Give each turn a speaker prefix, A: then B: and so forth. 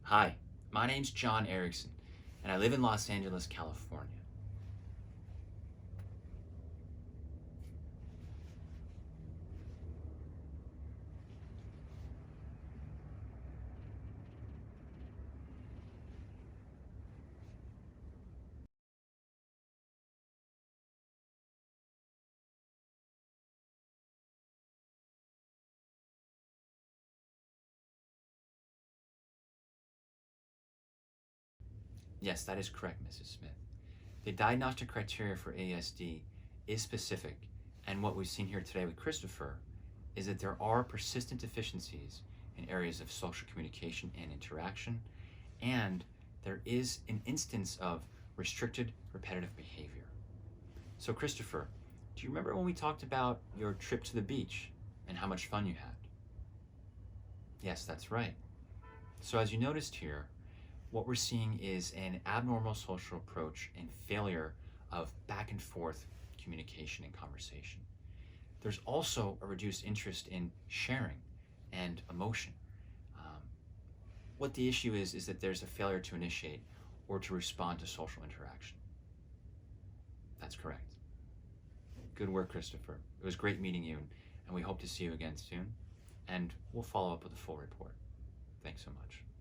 A: Hi, my name's John Erickson, and I live in Los Angeles, California. Yes, that is correct, Mrs. Smith. The diagnostic criteria for ASD is specific, and what we've seen here today with Christopher is that there are persistent deficiencies in areas of social communication and interaction, and there is an instance of restricted repetitive behavior. So, Christopher, do you remember when we talked about your trip to the beach and how much fun you had? Yes, that's right. So, as you noticed here, what we're seeing is an abnormal social approach and failure of back and forth communication and conversation. There's also a reduced interest in sharing and emotion. Um, what the issue is that there's a failure to initiate or to respond to social interaction. That's correct. Good work, Christopher. It was great meeting you, and we hope to see you again soon. And we'll follow up with a full report. Thanks so much.